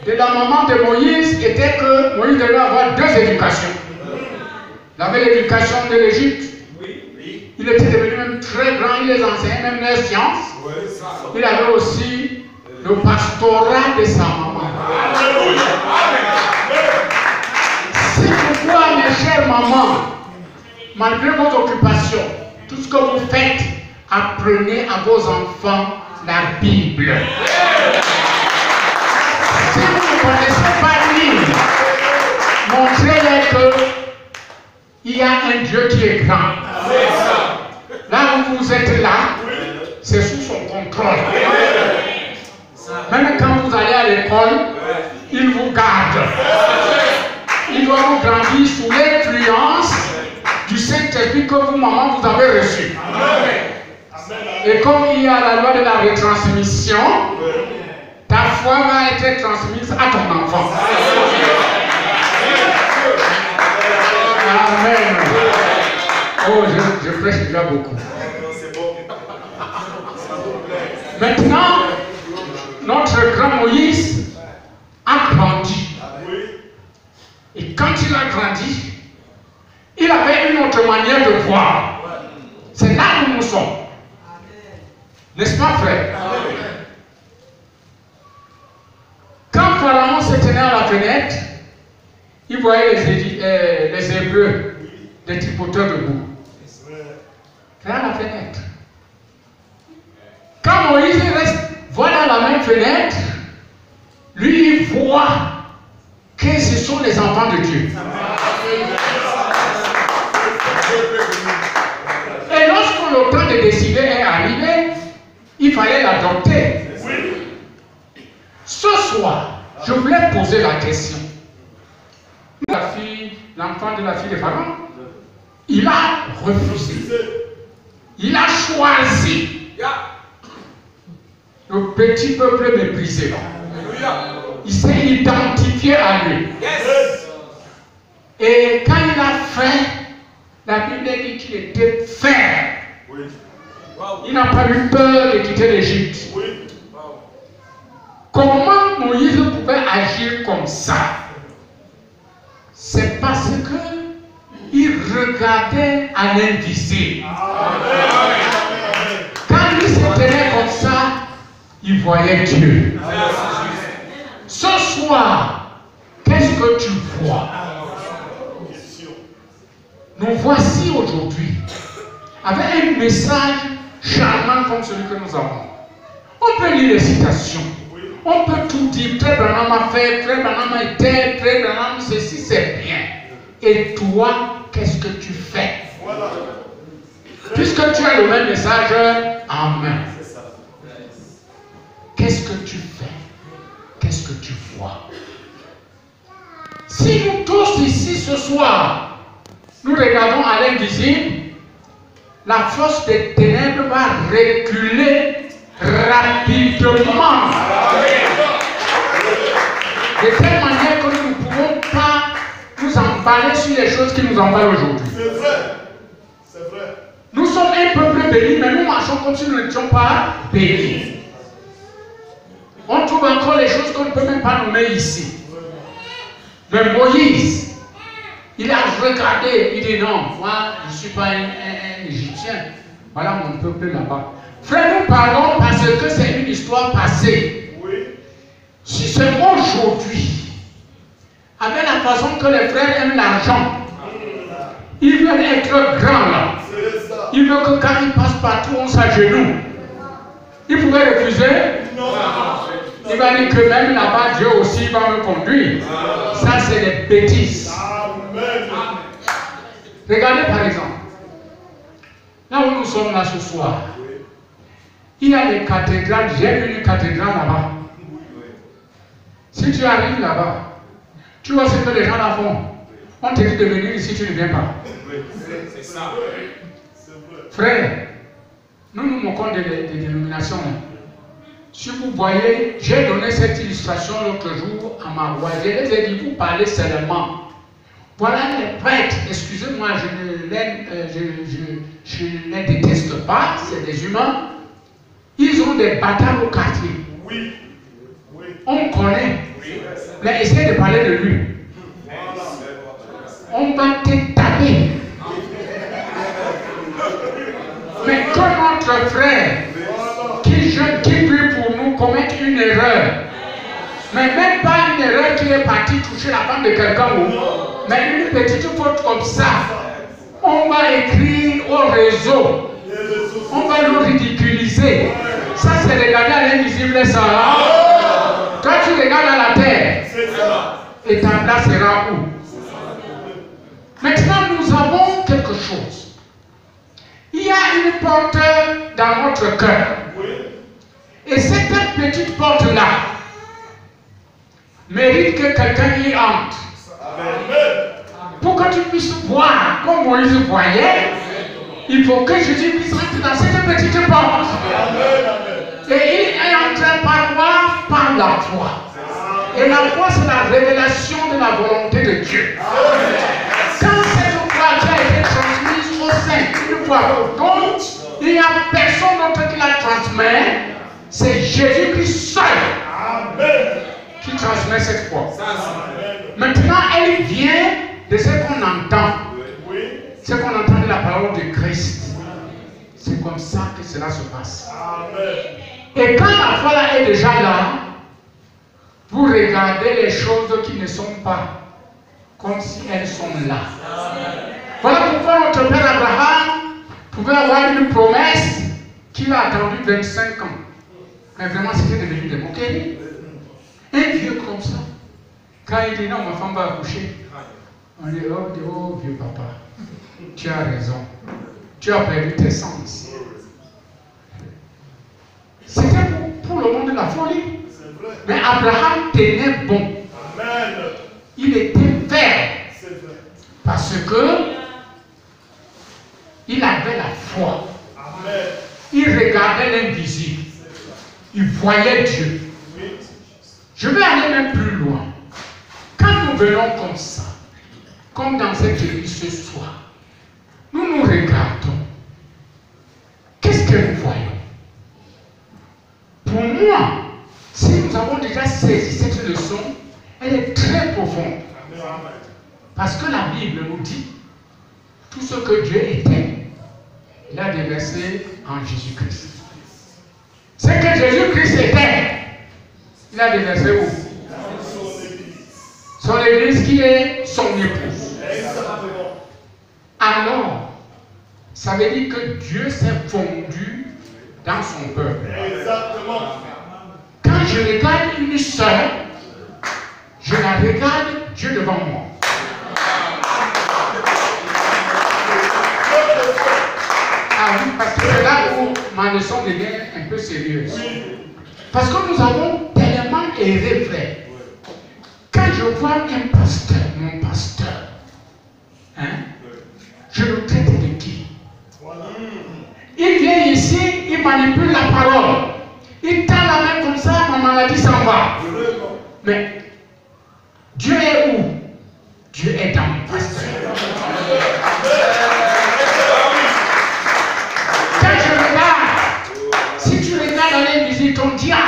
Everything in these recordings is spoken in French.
de la maman de Moïse était que Moïse devait avoir deux éducations. Il avait l'éducation de l'Égypte. Il était devenu même très grand, il les enseignait même les sciences. Il avait aussi le pastorat de sa maman. C'est pourquoi, mes chères mamans, malgré vos occupations, tout ce que vous faites, apprenez à vos enfants la Bible. Si vous ne connaissez pas lire, montrez-leur qu'il y a un Dieu qui est grand. Là où vous êtes là, c'est sous son contrôle. Même quand vous allez à l'école, il vous garde. Il doit vous grandir sous l'influence du Saint-Esprit que vous, maman, vous avez reçu. Et comme il y a la loi de la retransmission, ta foi va être transmise à ton enfant. Amen. Oh, je prêche déjà beaucoup. Maintenant, notre grand Moïse a grandi. Et quand il a grandi, il avait une autre manière de voir. C'est là où nous sommes. N'est-ce pas, frère? Quand Pharaon se tenait à la fenêtre, il voyait les Hébreux, les tripoteurs debout. C'est à la fenêtre. Quand Moïse reste, voit dans la même fenêtre, lui, il voit que ce sont les enfants de Dieu. Et lorsque le temps de décider est arrivé, il fallait l'adopter. Ce soir, je voulais poser la question. L'enfant de la fille de Pharaon, il a refusé. Il a choisi le petit peuple méprisé. Il s'est identifié à lui. Et quand il a fait, la Bible dit qu'il était ferme. Il n'a pas eu peur de quitter l'Égypte. Comment Moïse pouvait agir comme ça? C'est parce que il regardait à l'invisible. Quand il se tenait comme ça, il voyait Dieu. Ce soir, qu'est-ce que tu vois? Nous voici aujourd'hui avec un message charmant comme celui que nous avons. On peut lire les citations. On peut tout dire. Frère Branham a fait, Frère Branham a été, Frère Branham, ceci c'est bien. Et toi, qu'est-ce que tu fais? Puisque tu as le même message en main. Qu'est-ce que tu fais? Qu'est-ce que tu vois? Si nous tous ici ce soir, nous regardons à l'invisible, la force des ténèbres va reculer rapidement. De telle manière que nous ne pouvons pas nous emballer sur les choses qui nous emballent aujourd'hui. C'est vrai. C'est vrai. Nous sommes un peuple béni, mais nous marchons comme si nous n'étions pas bénis. On trouve encore les choses qu'on ne peut même pas nommer ici. Mais Moïse, il a regardé, il dit non, moi je ne suis pas un Égyptien. Voilà mon peuple là-bas. Frère, nous parlons parce que c'est une histoire passée. Oui. Si c'est aujourd'hui, avec la façon que les frères aiment l'argent, ils veulent être grands là. Ils veulent que quand ils passent partout, on s'agenouille. Ils pouvaient refuser? Non. Il va dire que même là-bas, Dieu aussi va me conduire. Ça, c'est des bêtises. Amen. Regardez par exemple, là où nous sommes là ce soir, il y a des cathédrales. J'ai vu une cathédrale là-bas. Si tu arrives là-bas, tu vois ce que les gens là font. On te dit de venir ici, tu ne viens pas. C'est ça. Frère, nous nous moquons des dénominations. Si vous voyez, j'ai donné cette illustration l'autre jour à ma voix. Je les ai dit, vous parlez seulement. Voilà les prêtres, excusez-moi, je ne les déteste pas, c'est des humains. Ils ont des batailles au quartier. Oui. Oui. On connaît. Oui. Mais essaye de parler de lui. On va te taper. Mais quand notre frère qui jeûne, qui prie pour nous, commet une erreur, mais même pas une erreur qui est partie toucher la femme de quelqu'un, mais une petite faute comme ça, on va écrire au réseau, on va le ridiculiser. Ça, c'est regarder à l'invisible, ça. Toi, tu regardes à la terre, et ta place sera où? Maintenant, nous avons quelque chose. Il y a une porte dans notre cœur. Et cette petite porte-là mérite que quelqu'un y entre. Pour que tu puisses voir comme Moïse voyait, il faut que Jésus puisse rentrer dans cette petite porte. Et il est entré par quoi? Par la foi. Et la foi, c'est la révélation de la volonté de Dieu. Quand cette foi a été transmise au sein, une fois, donc il n'y a personne d'autre qui la transmet, c'est Jésus-Christ seul qui transmet cette foi. Maintenant, elle vient de ce qu'on entend. Ce qu'on entend de la parole de Christ. C'est comme ça que cela se passe. Et quand la foi là est déjà là, vous regardez les choses qui ne sont pas comme si elles sont là. Voilà pourquoi notre père Abraham pouvait avoir une promesse qu'il a attendu 25 ans. Mais vraiment, c'était devenu des moqueries. Un vieux comme ça, quand il dit non, ma femme va accoucher, on dit oh vieux papa, tu as raison, tu as perdu tes sens. C'était pour le monde de la folie. Mais Abraham tenait bon. Il était ferme. Parce que il avait la foi. Il regardait l'invisible. Il voyait Dieu. Je vais aller même plus loin. Quand nous venons comme ça, comme dans cette église ce soir, nous nous regardons. Qu'est-ce que nous voyons? Pour moi, si nous avons déjà saisi cette leçon, elle est très profonde. Parce que la Bible nous dit tout ce que Dieu était, il a déversé en Jésus-Christ. Ce que Jésus-Christ était, il a déversé où? Son église qui est son épouse. Alors, ça veut dire que Dieu s'est fondu dans son peuple. Quand je regarde une sœur, je la regarde Dieu devant moi. Ah oui, parce que c'est là où ma leçon devient un peu sérieuse. Parce que nous avons tellement erré, frère. Quand je vois un pasteur, mon pasteur, hein, je le traite de qui? Il vient ici, il manipule la parole. Il tend la main comme ça, ma maladie s'en va. Mais Dieu est où? Dieu est dans mon pasteur. Quand je regarde, si tu regardes dans l'invisible, ton diable,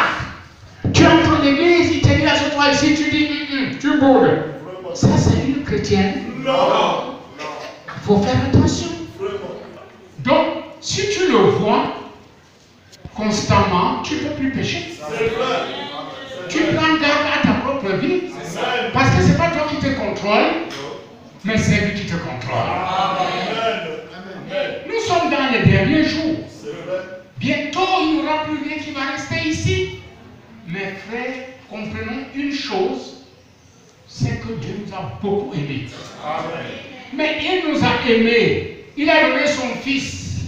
tu entres l'église, il te dit à ce toi ici, tu dis, tu boudes. Ça, c'est une chrétienne. Non. Il faut faire attention. Donc, si tu le vois constamment, tu ne peux plus pécher. Tu prends garde à ta propre vie. Parce que ce n'est pas toi qui te contrôle, mais c'est lui qui te contrôle. Nous sommes dans les derniers jours. Bientôt, il n'y aura plus rien qui va rester ici. Mes frères, comprenons une chose, c'est que Dieu nous a beaucoup aimés. Mais il nous a aimés. Il a donné son Fils,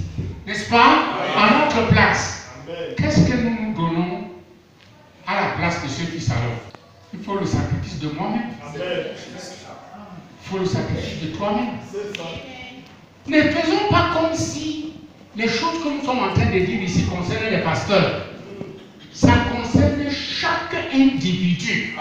n'est-ce pas, à notre place. Qu'est-ce que nous nous donnons à la place de ce Fils alors? Il faut le sacrifice de moi-même. Il faut le sacrifice de toi-même. Ne faisons pas comme si les choses que nous sommes en train de dire ici concernent les pasteurs. Ça concerne chaque individu.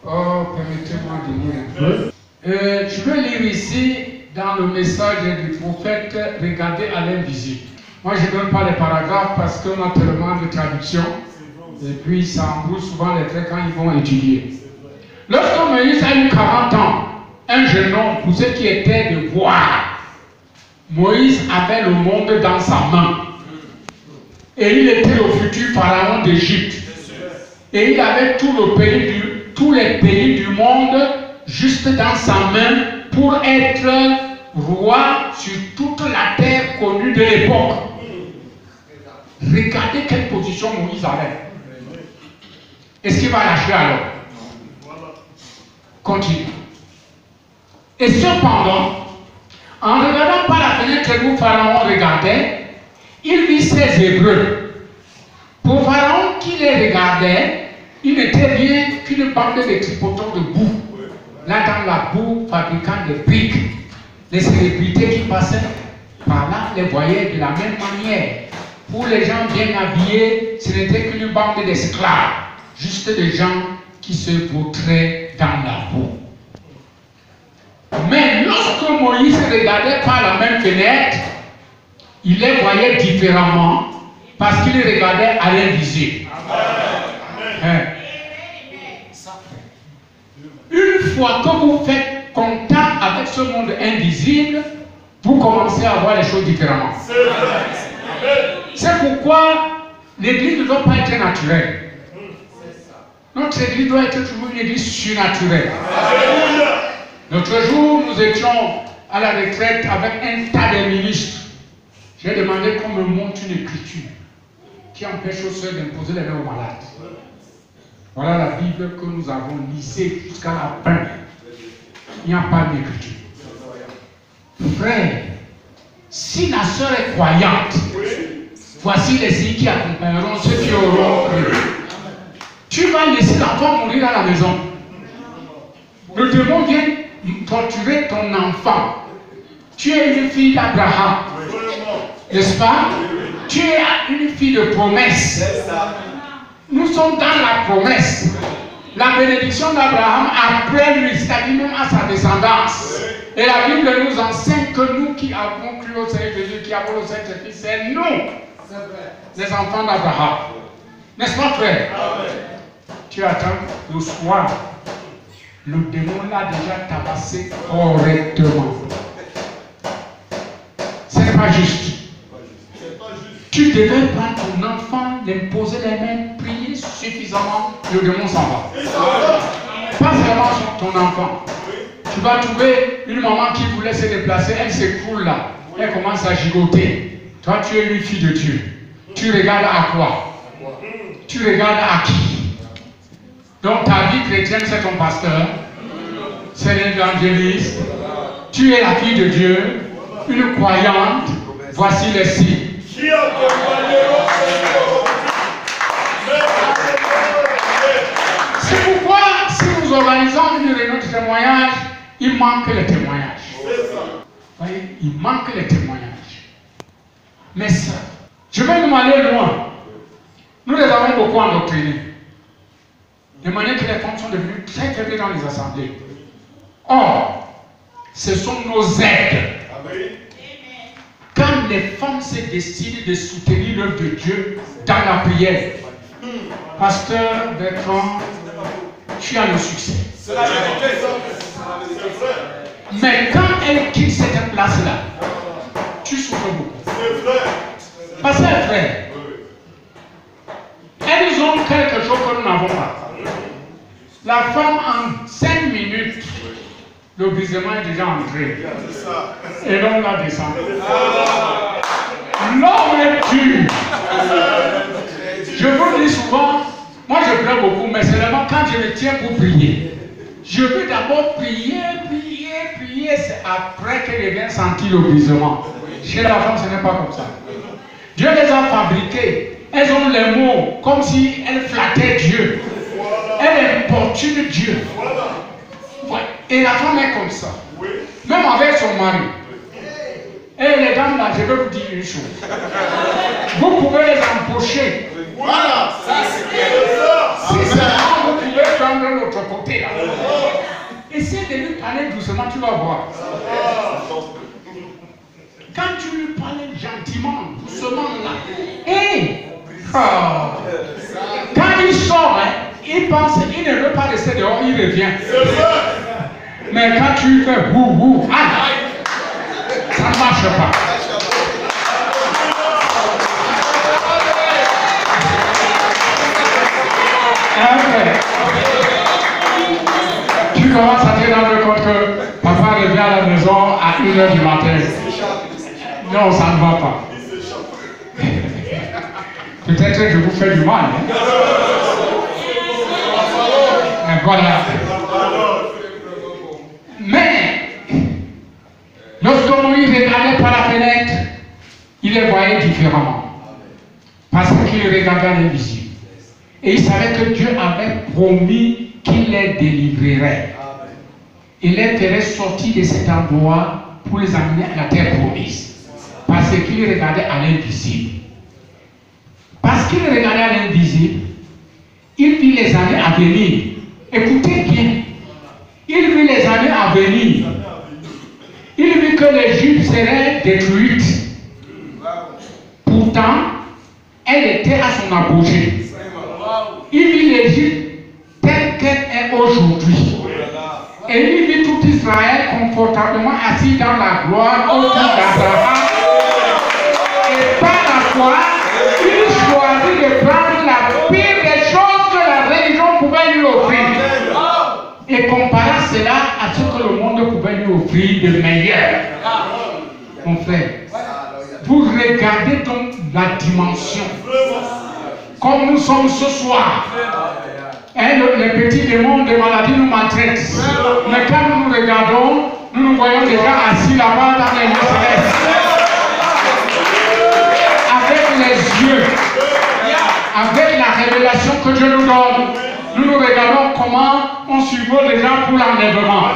Oh, permettez-moi de lire un peu. Je veux lire ici dans le message du prophète, regardez à l'invisible. Moi, je ne donne pas les paragraphes parce qu'on a tellement de traductions. Et puis, ça embrouille souvent les traits quand ils vont étudier. Lorsque Moïse a eu 40 ans, un jeune homme, pour ceux qui étaient de voir, Moïse avait le monde dans sa main. Et il était le futur pharaon d'Égypte. Et il avait tous les pays du monde juste dans sa main pour être roi sur toute la terre connue de l'époque. Regardez quelle position Moïse avait. Est-ce qu'il va lâcher alors? Continue. Et cependant, en regardant par la fenêtre où Pharaon regardait, il vit ses Hébreux. Pour Pharaon qui les regardait, il n'était rien qu'une bande de tripotants de boue. Là, dans la boue, fabriquant des briques. Les célébrités qui passaient par là les voyaient de la même manière. Pour les gens bien habillés, ce n'était qu'une bande d'esclaves. Juste des gens qui se vautraient dans la boue. Mais lorsque Moïse regardait par la même fenêtre, il les voyait différemment parce qu'il regardait à l'invisible. Une fois que vous faites contact avec ce monde invisible, vous commencez à voir les choses différemment. C'est pourquoi l'église ne doit pas être naturelle. Notre église doit être toujours une église surnaturelle. L'autre jour, nous étions à la retraite avec un tas de ministres. J'ai demandé qu'on me montre une écriture qui empêche aux sœurs d'imposer les mains aux malades. Voilà la Bible que nous avons lissée jusqu'à la fin. Il n'y a pas d'écriture. Frère, si la sœur est croyante, voici les signes qui accompagneront ceux qui auront cru. Tu vas laisser l'enfant mourir à la maison. Le démon vient torturer ton enfant. Tu es une fille d'Abraham. N'est-ce pas? Tu es une fille de promesse. Nous sommes dans la promesse. La bénédiction d'Abraham après lui, c'est-à-dire même à sa descendance. Et la Bible nous enseigne que nous qui avons cru au Seigneur Jésus, qui avons le Saint-Esprit, c'est nous, les enfants d'Abraham. N'est-ce pas, frère? Tu attends le soir. Le démon l'a déjà tabassé correctement. Ce n'est pas juste. Tu devais prendre ton enfant, l'imposer les mains, prier suffisamment, le démon s'en va. Pas seulement sur ton enfant. Tu vas trouver une maman qui voulait se déplacer, elle s'écroule là. Elle commence à gigoter. Toi, tu es une fille de Dieu. Tu regardes à quoi? Tu regardes à qui? Donc ta vie chrétienne, c'est ton pasteur. C'est l'évangéliste. Tu es la fille de Dieu, une croyante. Voici les signes. C'est pourquoi, si nous organisons une réunion de témoignages, il manque les témoignages. Voyez, il manque les témoignages. Mais ça, je vais nous aller loin. Nous les avons beaucoup endoctrinés. De manière que les femmes sont devenues très faibles dans les assemblées. Or, ce sont nos aides. Quand les femmes se décident de soutenir l'œuvre de Dieu dans la prière, Pasteur Bertrand, tu as le succès. Mais quand elle quitte cette place-là, tu souffres beaucoup. Pasteur frère, elles ont quelque chose que nous n'avons pas. La femme, en 5 minutes, le brisement est déjà entré. Et l'homme l'a descendu. L'homme est dur. Je vous dis souvent, moi je prie beaucoup, mais seulement quand je me tiens pour prier. Je veux d'abord prier. C'est après qu'elle vient sentir le brisement. Chez la femme, ce n'est pas comme ça. Dieu les a fabriquées. Elles ont les mots comme si elles flattaient Dieu. Elle importune Dieu. Ouais. Et la femme est comme ça. Même avec son mari. Et les dames là, je vais vous dire une chose. Vous pouvez les embaucher. Voilà. Si seulement vous pouvez prendre l'autre côté là. Essaye de lui parler doucement, tu vas voir. Quand tu lui parles gentiment, doucement là. Et Oh. Quand il sort, hein, il pense, il ne veut pas rester dehors, il revient. Mais quand tu fais wou, ça ne marche pas. Après, tu commences à te rendre compte que papa revient à la maison à 1h du matin. Non, ça ne va pas. Peut-être que je vous fais du mal. Hein? Mais voilà. Mais, lorsque Moïse regardait par la fenêtre, il les voyait différemment. Parce qu'il regardait à l'invisible. Et il savait que Dieu avait promis qu'il les délivrerait. Il les ferait sortir de cet endroit pour les amener à la terre promise. Parce qu'il regardait à l'invisible. Parce qu'il regardait à l'invisible, il vit les années à venir. Écoutez bien. Il vit les années à venir. Il vit que l'Égypte serait détruite. Pourtant, elle était à son apogée. Il vit l'Égypte telle qu'elle est aujourd'hui. Et il vit tout Israël confortablement assis dans la gloire autour d'Abraham. Et par la foi, il choisit de prendre la pire des choses que la religion pouvait lui offrir. Et comparer cela à ce que le monde pouvait lui offrir de meilleur. Mon frère, vous regardez donc la dimension. Comme nous sommes ce soir. Hein, les petits démons de maladie nous maltraitent. Mais quand nous nous regardons, nous nous voyons déjà assis là-bas dans les lieux célestes. Avec les yeux, avec la révélation que Dieu nous donne, nous nous regardons comment on survole les gens pour l'enlèvement.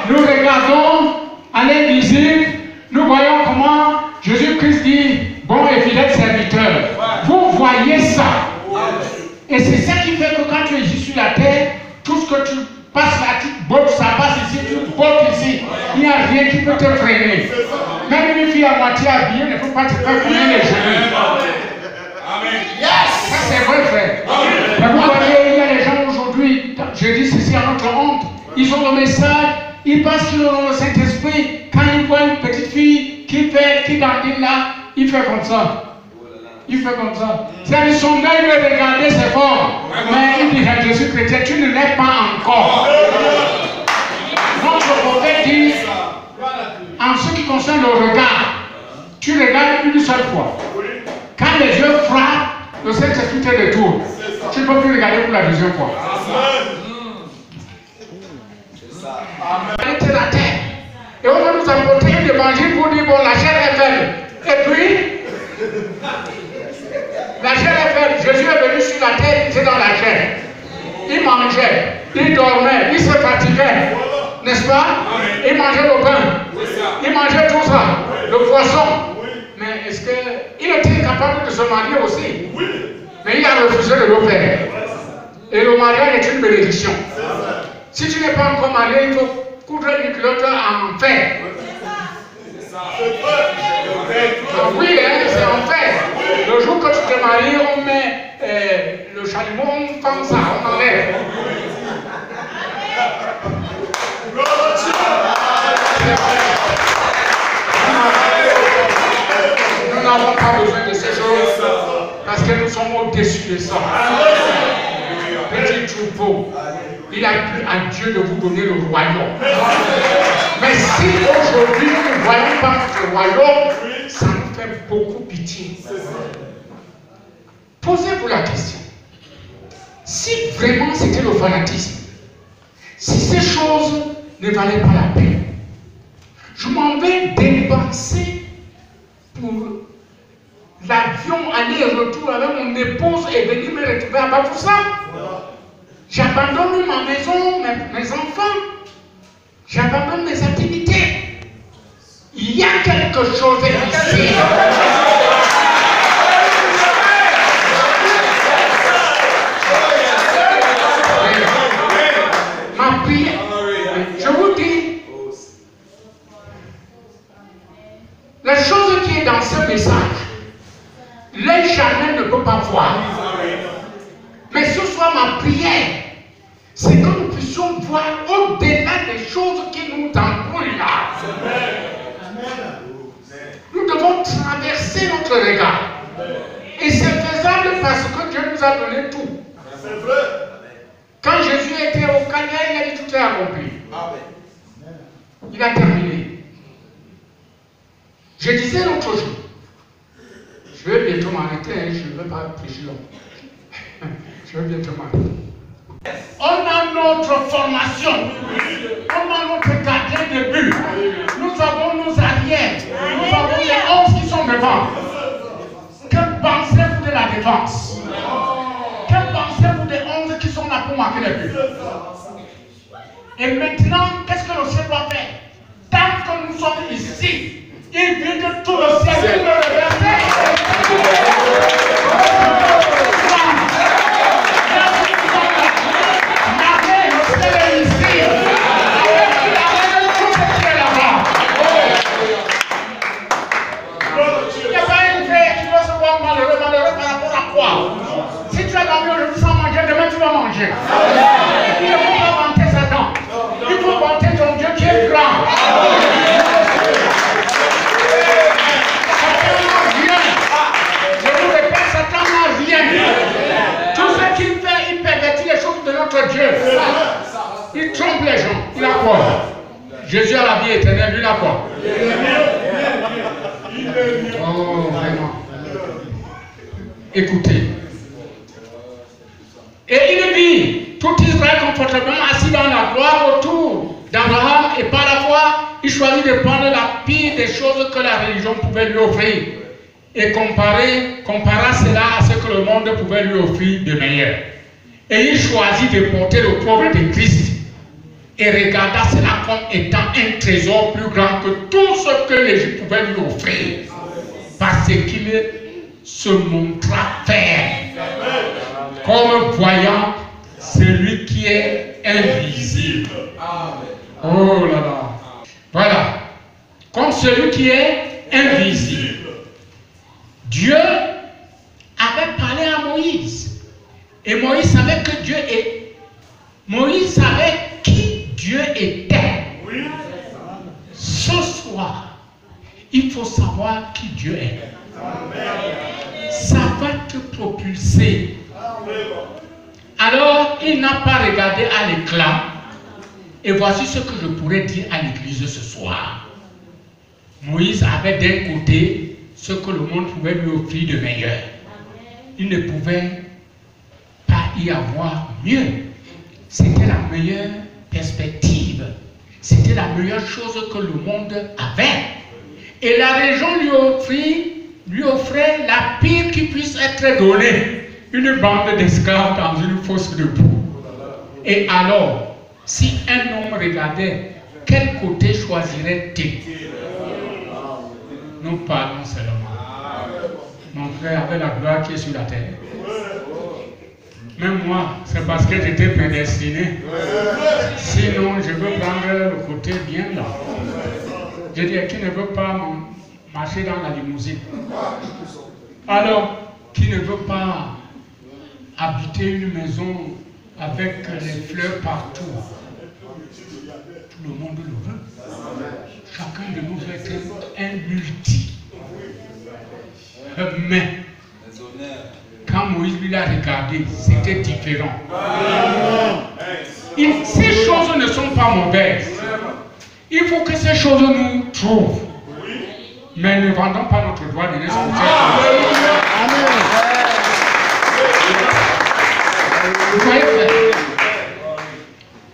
Nous regardons à l'invisible, nous voyons comment Jésus-Christ dit, bon et fidèle serviteur. Vous voyez ça. Et c'est ça qui fait que quand tu es ici sur la terre, tout ce que tu passes là, tu bottes, ça passe ici, tu bottes ici. Il n'y a rien qui peut te freiner. Même une fille à moitié habillée ne peut pas te faire couler les genoux. Yes! Ça c'est vrai, frère. Mais vous voyez, il y a des gens aujourd'hui, je dis ceci à notre honte, ils ont le message, ils pensent qu'ils ont le Saint-Esprit. Quand ils voient une petite fille qui dandine là, il fait comme ça. Il fait comme ça. C'est-à-dire son œil veut regarder ses formes. Mais il dit, je suis chrétien, tu ne l'es pas encore. Notre prophète dit, en ce qui concerne le regard, tu regardes une seule fois. Quand les yeux frappent, le Saint-Esprit te retourne. Tu ne peux plus regarder pour la deuxième fois. Arrêtez la terre. Et on va nous apporter une évangile pour dire, bon, la chair est faible. Et puis, la chair est faible. Jésus est venu sur la terre, il était dans la chair. Il mangeait, il dormait, il se fatiguait. N'est-ce pas? Il mangeait le pain. Il mangeait tout ça. Le poisson. Mais est-ce qu'il était capable de se marier aussi? Mais il a refusé de le faire. Et le mariage est une bénédiction. Si tu n'es pas encore marié, il faut coudre une culotte en fer. Oui, hein, c'est en fer. Le jour que tu te maries, on met le chalumeau, on fend ça, on enlève. Nous n'avons pas besoin de ces choses parce que nous sommes au-dessus de ça. Petit troupeau, il a plu à Dieu de vous donner le royaume. Mais si aujourd'hui nous ne voyons pas le royaume, ça nous fait beaucoup pitié. Posez-vous la question. Si vraiment c'était le fanatisme, si ces choses ne valaient pas la peine, je m'en vais dépenser pour l'avion aller et retour avec mon épouse et venir me retrouver à Bafoussam. J'abandonne ma maison, mes enfants. J'abandonne mes activités. Il y a quelque chose ici. Ma prière, je vous dis, la chose qui est dans ce message, l'œil charnel ne peut pas foi. Mais ce soir, ma prière, c'est que nous puissions voir au-delà des choses qui nous embrouillent là. Nous devons traverser notre regard. Et c'est faisable parce que Dieu nous a donné tout. C'est vrai. Quand Jésus était au Calvaire, il a dit tout est accompli. Il a terminé. Je disais l'autre jour, je vais bientôt m'arrêter, hein, je ne vais pas prêcher long. Je vais bientôt m'arrêter. On a notre formation, on a notre gardien de but, nous avons nos arrières, nous avons les 11 qui sont devant. Que pensez-vous de la défense? Que pensez-vous des 11 qui sont là pour marquer les buts? Et maintenant, qu'est-ce que le ciel doit faire? Tant que nous sommes ici, il vient de tout le ciel de nous reverser. Manger. Il ne faut pas vanter Satan. Il faut vanter ton Dieu qui est grand. Satan n'a rien. Je vous répète, Satan n'a rien. Tout ce qu'il fait, il pervertit les choses de notre Dieu. Il trompe les gens. Il a quoi? Jésus a la vie éternelle. Lui, il a quoi? Oh, vraiment. Écoutez. Et il vit tout Israël confortablement assis dans la gloire autour d'Abraham, et par la foi, il choisit de prendre la pire des choses que la religion pouvait lui offrir et compara cela à ce que le monde pouvait lui offrir de meilleur. Et il choisit de porter le pauvre de Christ et regarda cela comme étant un trésor plus grand que tout ce que les Juifs pouvaient lui offrir, parce qu'il se montra faire. Comme voyant celui qui est invisible. Oh là là. Voilà. Comme celui qui est invisible. Dieu avait parlé à Moïse. Et Moïse savait que Dieu est. Moïse savait qui Dieu était. Ce soir, il faut savoir qui Dieu est. Ça va te propulser. Alors, il n'a pas regardé à l'éclat. Et voici ce que je pourrais dire à l'église ce soir. Moïse avait d'un côté ce que le monde pouvait lui offrir de meilleur. Il ne pouvait pas y avoir mieux. C'était la meilleure perspective. C'était la meilleure chose que le monde avait. Et la région lui offrait la pire qui puisse être donnée. Une bande d'esclaves dans une fosse de boue. Et alors, si un homme regardait, quel côté choisirait-il? Nous parlons seulement. Mon frère avait la gloire qui est sur la terre. Même moi, c'est parce que j'étais prédestiné. Sinon, je veux prendre le côté bien là. Je dis, qui ne veut pas marcher dans la limousine? Alors, qui ne veut pas habiter une maison avec les fleurs partout? Tout le monde le veut. Chacun de nous veut être un multi. Mais quand Moïse lui l'a regardé, c'était différent. Ces choses ne sont pas mauvaises. Il faut que ces choses nous trouvent. Mais ne vendons pas notre droit de naissance. Vous voyez,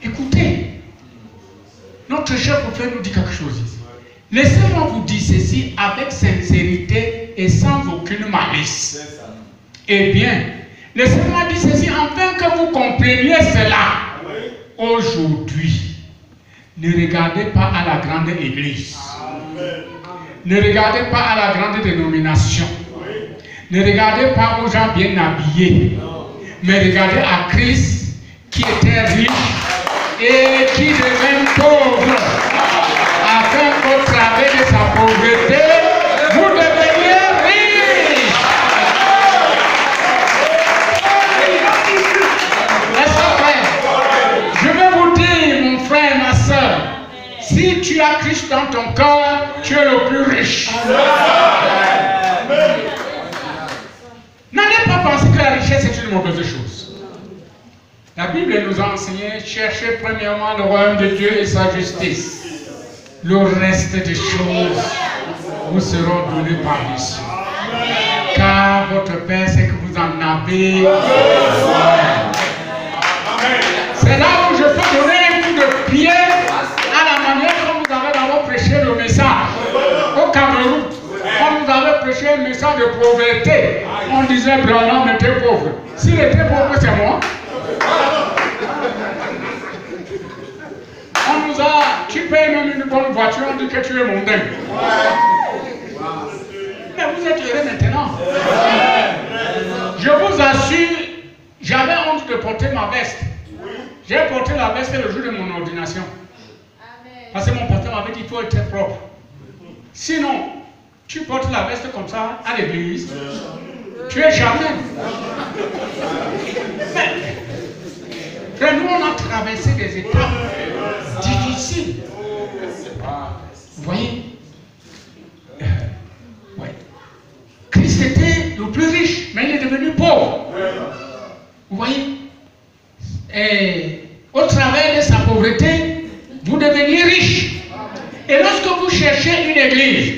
écoutez, notre cher prophète nous dit quelque chose ici. Laissez-moi vous dire ceci avec sincérité et sans aucune malice. Eh bien, laissez-moi dire ceci afin que vous compreniez cela. Aujourd'hui, ne regardez pas à la grande église. Ne regardez pas à la grande dénomination. Ne regardez pas aux gens bien habillés. Mais regardez à Christ qui était riche et qui devint pauvre, afin qu'au travers de sa pauvreté, vous deveniez riches. Si tu as Christ dans ton cœur, tu es le plus riche. N'allez pas penser que la richesse est une mauvaise chose. La Bible nous a enseigné, cherchez premièrement le royaume de Dieu et sa justice. Le reste des choses vous seront données par-dessus. Car votre Père sait que vous en avez besoin. C'est là où je peux donner un coup de pied à la manière dont vous avez d'abord prêché le message. Au Cameroun, on nous avait prêché un message de pauvreté. On disait Branham était pauvre. S'il était pauvre, c'est moi. On nous a, tu payes même une bonne voiture, on dit que tu es mondain. Mais vous êtes heureux maintenant. Je vous assure, j'avais honte de porter ma veste. J'ai porté la veste le jour de mon ordination. Parce que mon pasteur m'avait dit qu'il faut être propre. Sinon, tu portes la veste comme ça à l'église, tu es jamais. Mais nous, on a traversé des étapes difficiles. Vous voyez? Ouais. Christ était le plus riche, mais il est devenu pauvre. Vous voyez? Et au travers de sa pauvreté, vous devenez riche. Et lorsque vous cherchez une église,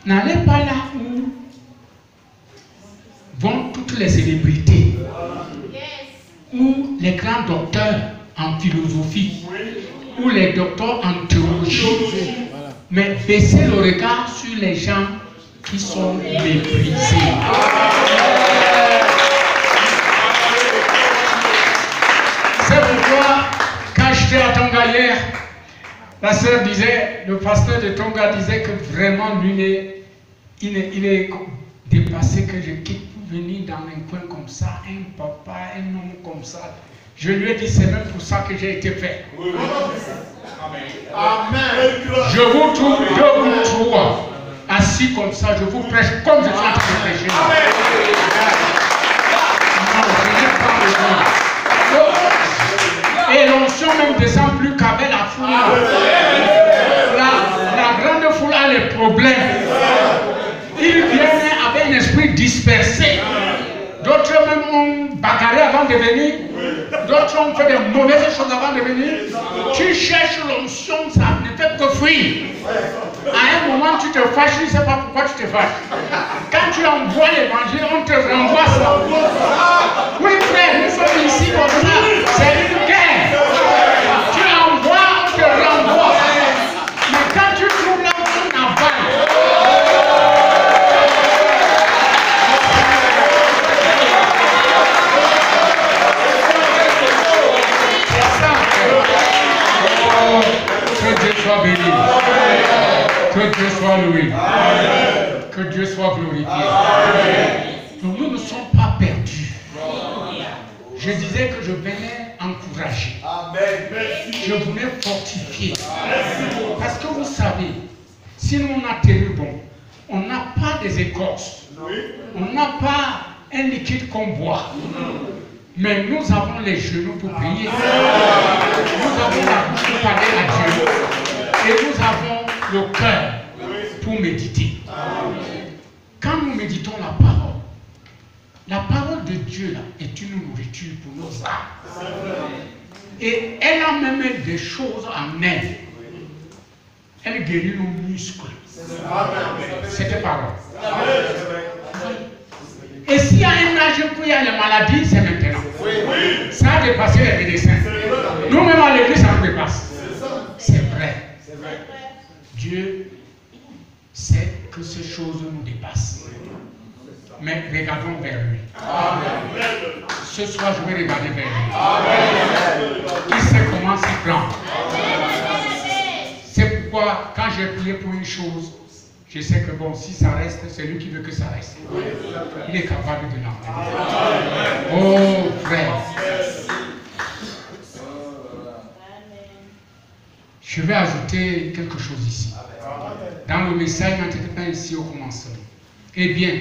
n'allez pas là où vont toutes les célébrités, ou les grands docteurs en philosophie, ou les docteurs en théologie. Mais baissez le regard sur les gens qui sont méprisés. C'est pourquoi, quand j'étais à Tonga hier, la sœur disait, le pasteur de Tonga disait que vraiment lui, il est dépassé que je quitte pour venir dans un coin comme ça, un papa, un homme comme ça. Je lui ai dit, c'est même pour ça que j'ai été fait. Amen. Je vous trouve, assis comme ça, je vous prêche comme je suis en train de prêcher. Non, je n'ai pas besoin. Et l'onction même descend plus qu'avec la foule. La grande foule a les problèmes. Ils viennent avec un esprit dispersé. D'autres même ont bagarré avant de venir. D'autres ont fait de mauvaises choses avant de venir. Tu cherches l'onction, ça ne fait que fuir. À un moment, tu te fâches, tu ne sais pas pourquoi tu te fâches. Quand tu envoies l'évangile, on te renvoie ça. Oui, frère, nous sommes ici comme ça. C'est une guerre. Tu envoies, on te renvoie. Mais quand tu trouves là où on avale, que Dieu soit béni. Que Dieu soit loué. Que Dieu soit glorifié. Donc nous ne sommes pas perdus. Je disais que je venais encourager. Je voulais fortifier. Parce que vous savez, si nous on a tenu bon, on n'a pas des écorces. On n'a pas un liquide qu'on boit. Mais nous avons les genoux pour prier. Nous avons la bouche pour parler à Dieu. Et nous avons le cœur pour méditer. Quand nous méditons la parole de Dieu là, est une nourriture pour nos âmes. Et elle a même des choses en elle. Elle guérit nos muscles. Cette parole. Et s'il y a un âge où il y a les maladies, c'est maintenant. Ça a dépassé les médecins. Nous-mêmes à l'église, ça nous dépasse. C'est vrai. Dieu sait que ces choses nous dépassent. Mais regardons vers lui. Ce soir, je vais regarder vers lui. Il sait comment s'y prendre. C'est pourquoi, quand j'ai prié pour une chose, je sais que bon, si ça reste, c'est lui qui veut que ça reste. Il est capable de l'emmener. Oh frère. Je vais ajouter quelque chose ici. Dans le message, n'était pas ici au commencement. Eh bien,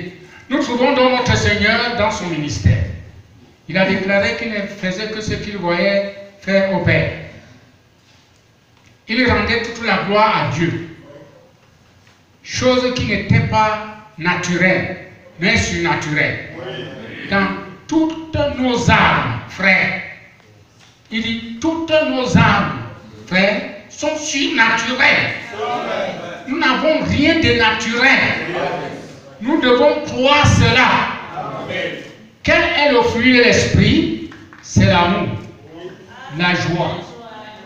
nous trouvons donc notre Seigneur dans son ministère. Il a déclaré qu'il ne faisait que ce qu'il voyait faire au Père. il rendait toute la gloire à Dieu. Chose qui n'était pas naturelle, mais surnaturelle. Dans toutes nos armes, frères, il dit toutes nos armes, frères, sont surnaturelles. Nous n'avons rien de naturel. Nous devons croire cela. Quel est le fruit de l'esprit? C'est l'amour, la joie,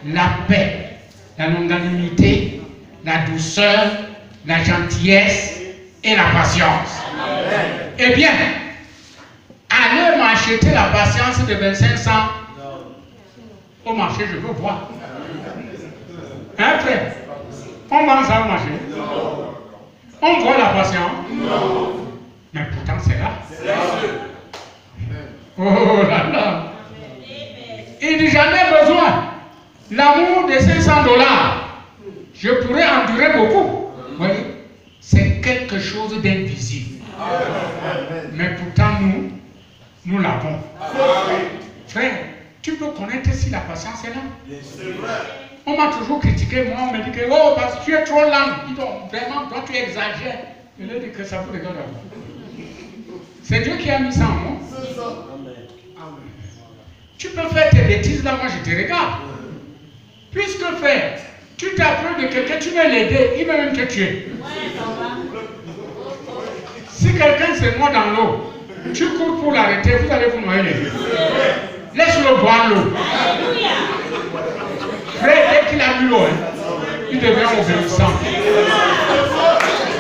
la paix, la longanimité, la douceur, la gentillesse et la patience. Eh bien, allez m'acheter la patience de 25 cents au marché, je veux voir. Hein, frère? On vend ça au marché? On voit la patience? Mais pourtant, c'est là. Oh là là! Il dit, j'en ai besoin. L'amour de 500 $, je pourrais endurer beaucoup. Vous voyez? C'est quelque chose d'invisible. Mais pourtant, nous l'avons. Frère, tu peux connaître si la patience est là. On m'a toujours critiqué, moi, on m'a dit que oh, parce que tu es trop lent. Dis donc, vraiment, toi tu exagères. Je lui ai dit que ça vous regarde. C'est Dieu qui a mis ça en moi. Tu peux faire tes bêtises là, moi je te regarde. Puisque faire, tu t'approches de quelqu'un, tu veux l'aider, il va même te tuer. Si quelqu'un se noie dans l'eau, tu cours pour l'arrêter, vous allez vous noyer les deux. Laisse-le boire l'eau. Frère, dès qu'il a bu l'eau, il devient obéissant.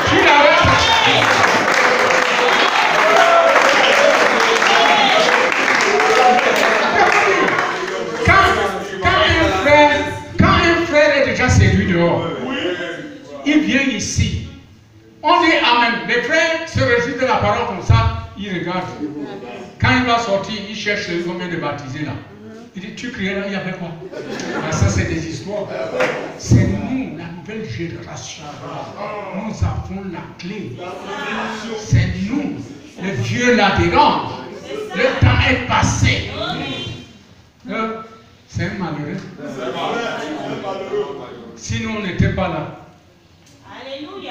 Tu l'arrêtes. Quand un frère est déjà séduit dehors, il vient ici. On dit Amen. Les frères se réjouissent de la parole comme ça, ils regardent. Quand il va sortir, il cherche combien de baptisés là. Il dit, tu criais là, il y avait quoi? Ah, ça, c'est des histoires. C'est nous, la nouvelle génération. Nous avons la clé. C'est nous. Le vieux la dérange. Le temps est passé. C'est un malheureux. Sinon, on n'était pas là.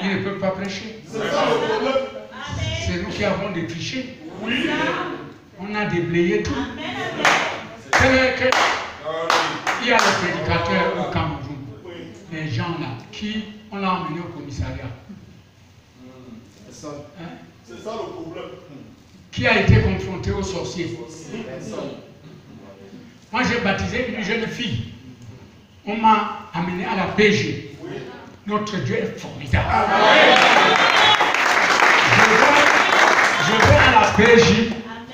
Il ne peut pas prêcher. C'est nous qui avons des clichés. On a déblayé tout. Il y a le prédicateur au Cameroun, les gens là, qui on l'a emmené au commissariat. C'est ça le problème. Qui a été confronté aux sorciers. Moi j'ai baptisé une jeune fille. On m'a amené à la PJ. Notre Dieu est formidable. Je vais à la PJ.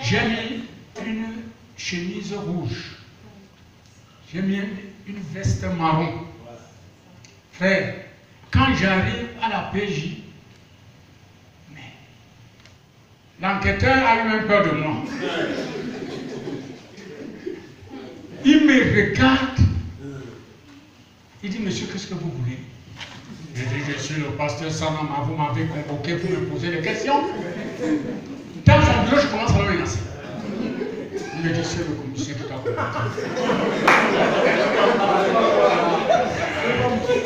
J'ai mis une chemise rouge. J'ai mis une veste marron. Frère, quand j'arrive à la PJ, l'enquêteur a eu même peur de moi. Il me regarde. Il dit, monsieur, qu'est-ce que vous voulez? Je dis, je suis le pasteur Sanama, vous m'avez convoqué pour me poser des questions. Dans son bureau, je commence à le menacer. Il me dit, c'est le commissaire qui t'a convoqué.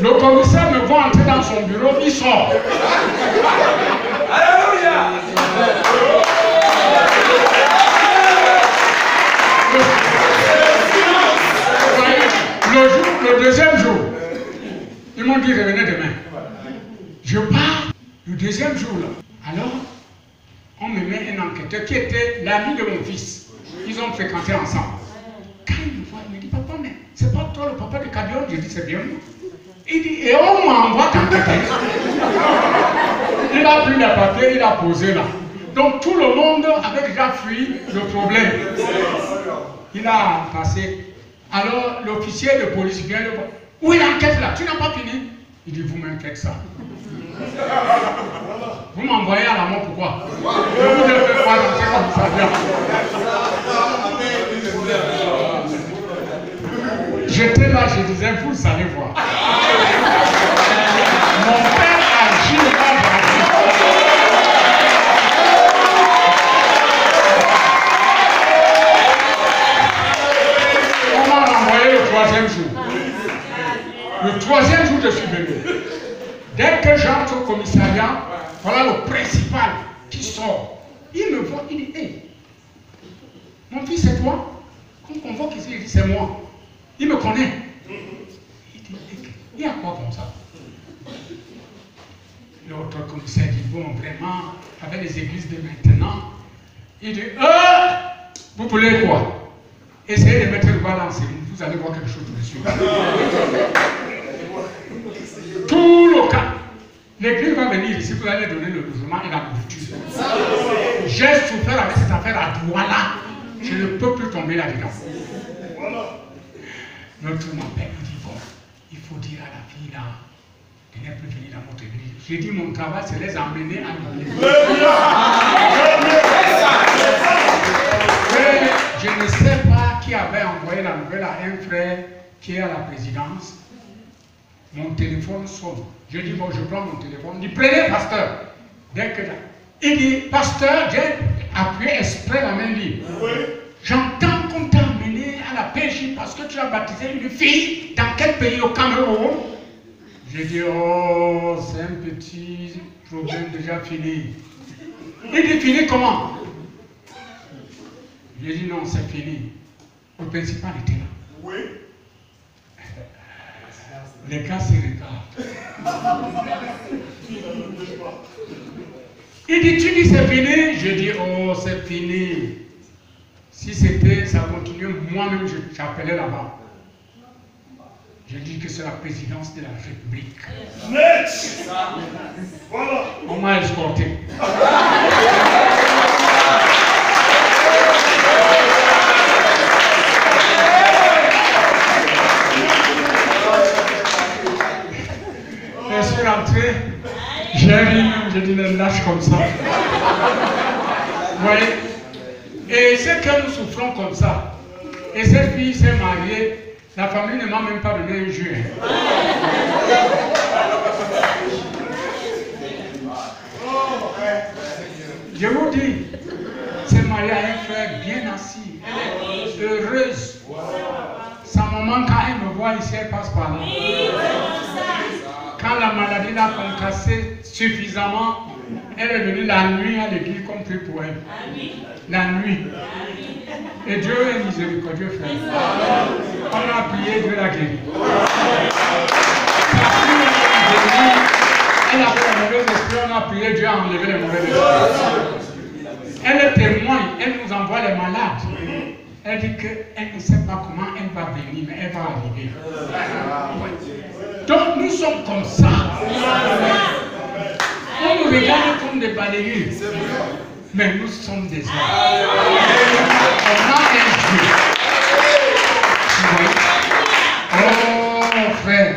Le commissaire me voit entrer dans son bureau, il sort. Alléluia! Le deuxième jour, ils m'ont dit revenez demain. Je pars le deuxième jour là. Alors, on me met un enquêteur qui était l'ami de mon fils. Ils ont fréquenté ensemble. Quand il me voit, il me dit papa, mais c'est pas toi le papa de Cadion? Je dis c'est bien moi. Il dit et on m'envoie t'enquêter. Il a pris les papiers, il a posé là. Donc tout le monde avait déjà fui le problème. Il a passé. Alors l'officier de police vient le voir. Où est l'enquête là? Tu n'as pas fini? Il dit, vous m'inquiétez ça. Vous m'envoyez à la mort, pourquoi? Je vous ai fait pas dans comme ça vient. J'étais là, je disais, vous allez voir. Mon père agit là. On m'a renvoyé le troisième jour. Le troisième jour, je suis venu. Dès que j'entre au commissariat, voilà le principal qui sort. Il me voit, il dit, hey, mon fils, c'est toi? Qu'on convoque ici, il dit, c'est moi. Il me connaît. Il dit, il y a quoi comme ça? L'autre commissaire dit, bon, vraiment, avec les églises de maintenant, il dit, vous voulez quoi? Essayez de mettre le balance, vous allez voir quelque chose dessus. Tout le cas. L'église va venir ici, vous allez donner le logement et la nourriture. J'ai souffert avec cette affaire à Douala. Je ne peux plus tomber là-dedans. L'autre m'appelle, il dit, bon, il faut dire à la fille là, de ne plus venir dans notre église. J'ai dit, mon travail, c'est les emmener à l'église. Je ne sais pas qui avait envoyé la nouvelle à un frère qui est à la présidence. Mon téléphone sonne. Je dis, bon, je prends mon téléphone. Il dit, prenez, pasteur. Dès que là. Il dit, pasteur, j'ai appuyé exprès la main libre. J'entends qu'on t'a amené à la PJ parce que tu as baptisé une fille. Dans quel pays? Au Cameroun? J'ai dit, oh, c'est un petit problème déjà fini. Il dit, fini comment? J'ai dit, non, c'est fini. Le principal était là. Oui. Les gars se regardent. Il dit, tu dis c'est fini? Je dis, oh, c'est fini. Si c'était, ça continue, moi-même, j'appelais là-bas. Je dis que c'est la présidence de la République. Voilà. On m'a escorté. Je suis rentré, j'ai ri, j'ai dit les lâches comme ça. Oui. Et c'est que nous souffrons comme ça. Et cette fille s'est mariée, la famille ne m'a même pas donné un juin. Je vous dis, c'est mariée à un frère bien assis. Elle est heureuse. Sa maman, quand elle me voit ici, elle passe par là. Quand la maladie l'a concassée suffisamment, elle est venue la nuit à l'église comme prie pour elle. La nuit. Et Dieu est miséricordieux, frère. On a prié, Dieu l'a guéri. Elle avait le mauvais esprit, on a prié, Dieu a enlevé les mauvais esprits. Elle est témoin, elle nous envoie les malades. Elle dit qu'elle ne sait pas comment elle va venir, mais elle va arriver. Donc nous sommes comme ça. On nous regarde comme des balayures. Mais nous sommes des hommes. On a un Dieu. Oh frère,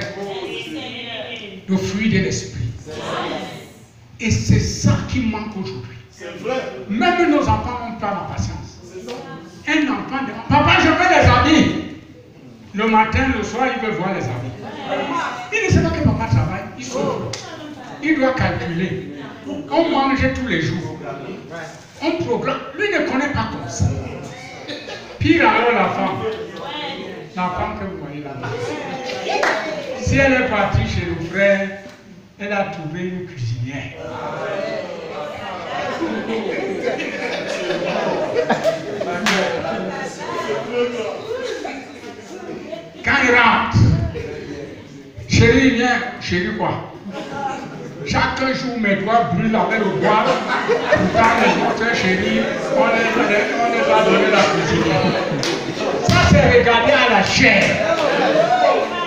le fruit de l'esprit. Et c'est ça qui manque aujourd'hui. Même nos enfants n'ont pas la patience. Un enfant de... Papa, je veux les amis. Le matin, le soir, il veut voir les amis. Il ne sait pas que papa travaille. Il souffre. Il doit calculer. On mange tous les jours. On programme. Lui ne connaît pas comme ça. Pire alors la femme. La femme que vous voyez là-bas. Si elle est partie chez le frère, elle a trouvé une cuisinière. Quand il rentre, chérie, viens, chérie quoi? Chaque jour, mes doigts brûlent avec le bois. Pourtant, les autres chérie, on les a donné la cuisine. Ça, c'est regarder à la chair.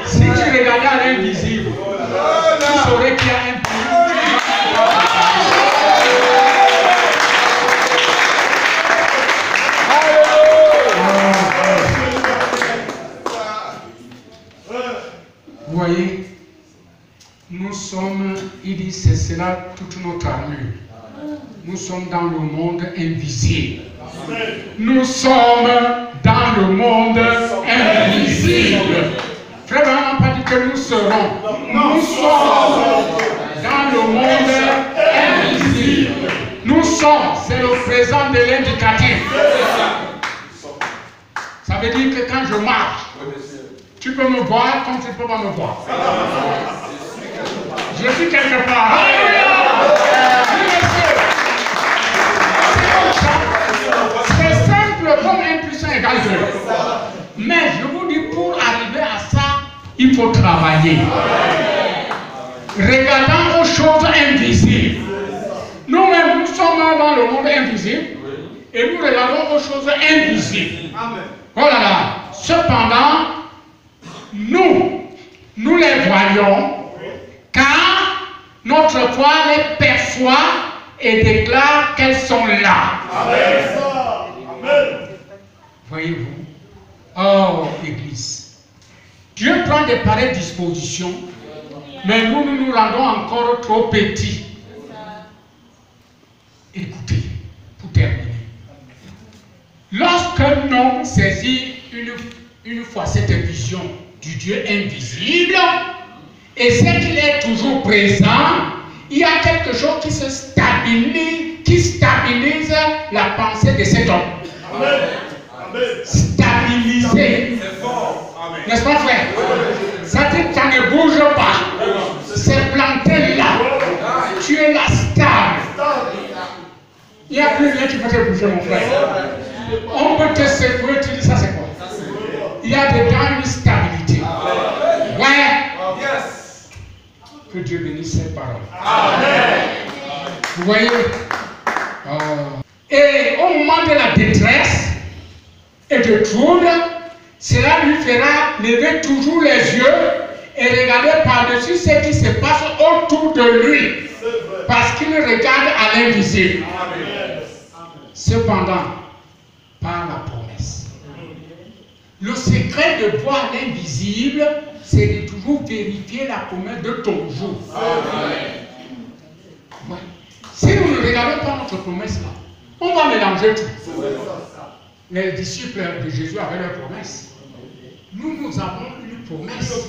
Si tu regardais à l'invisible, tu saurais qu'il y a un pays. Vous voyez, nous sommes, il dit, c'est cela toute notre armure. Nous sommes dans le monde invisible. Nous sommes dans le monde invisible. Frère, on n'a pas dit que nous serons. Nous sommes dans le monde invisible. Nous sommes, c'est le présent de l'indicatif. Ça veut dire que quand je marche, Tu peux me voir comme tu ne peux pas me voir. Je suis quelque part. Alléluia! C'est simple comme 1 plus 1 égale 2. Mais je vous dis, pour arriver à ça, il faut travailler. Regardant aux choses invisibles. Nous-mêmes, nous sommes dans le monde invisible et nous regardons aux choses invisibles. Oh là là. Cependant, nous les voyons car notre foi les perçoit et déclare qu'elles sont là. Amen. Voyez-vous? Oh, Église. Dieu prend des pareilles dispositions, mais nous nous rendons encore trop petits. Écoutez, pour terminer. Lorsqu'un homme saisit une fois cette vision du Dieu invisible et sait qu'il est toujours présent, il y a quelque chose qui se stabilise, qui stabilise la pensée de cet homme. Amen. Stabiliser. N'est-ce pas, frère? Ça dit que ça ne bouge pas. C'est planté là. Tu es là stable. Il n'y a plus rien qui peut te bouger, mon frère. On peut te secouer, tu dis ça c'est quoi? Il y a dedans une stabilité. Ouais. Que Dieu bénisse ses paroles. Amen. Vous voyez? Et au moment de la détresse et de trouble, cela lui fera lever toujours les yeux et regarder par-dessus ce qui se passe autour de lui. Parce qu'il regarde à l'invisible. Cependant, par la promesse. Le secret de voir l'invisible, c'est de toujours vérifier la promesse de ton jour. Ouais. Si nous ne regardons pas notre promesse là, on va mélanger tout. Les disciples de Jésus avaient leur promesse. Nous avons une promesse.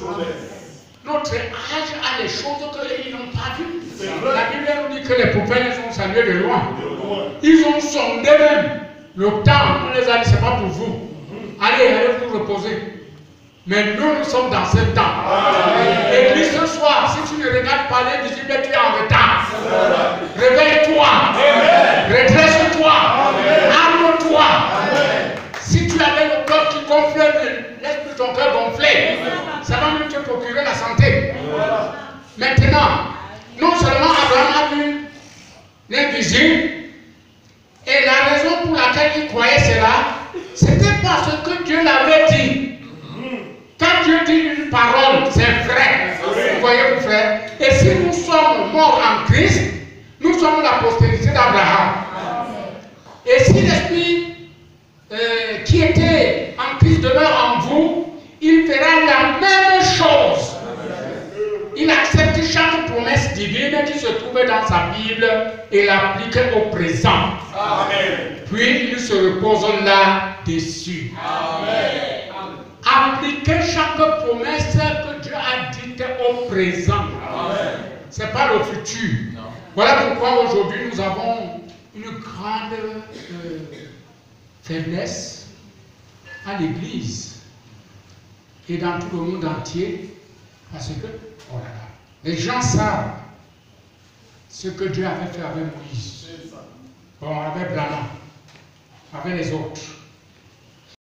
Notre âge a des choses qu'ils n'ont pas vues. La Bible nous dit que les prophètes les ont salués de loin. Ils ont sondé même le temps. On les a dit, c'est pas pour vous. Allez vous reposer. Mais nous sommes dans ce temps. Et puis ce soir, si tu ne regardes pas l'invisible, tu es en retard. Réveille-toi. Redresse-toi. Arme-toi. Si tu avais le cœur qui gonflait, laisse plus ton cœur gonfler. Ça va même te procurer la santé. Maintenant, non seulement Abraham a vu l'invisible, et la raison pour laquelle il croyait cela, c'était parce que Dieu l'avait dit. Quand Dieu dit une parole, c'est vrai. Vous voyez, mon frère? Et si nous sommes morts en Christ, nous sommes la postérité d'Abraham. Et si l'Esprit qui était en Christ demeure en vous, il fera la même chose. Il accepte chaque promesse divine qui se trouve dans sa Bible et l'applique au présent. Amen. Puis il se repose là-dessus. Appliquer chaque promesse que Dieu a dite au présent. Ce n'est pas le futur. Non. Voilà pourquoi aujourd'hui nous avons une grande faiblesse à l'Église et dans tout le monde entier, parce que oh là là, les gens savent ce que Dieu avait fait avec Moïse, bon, avec Branham, avec les autres.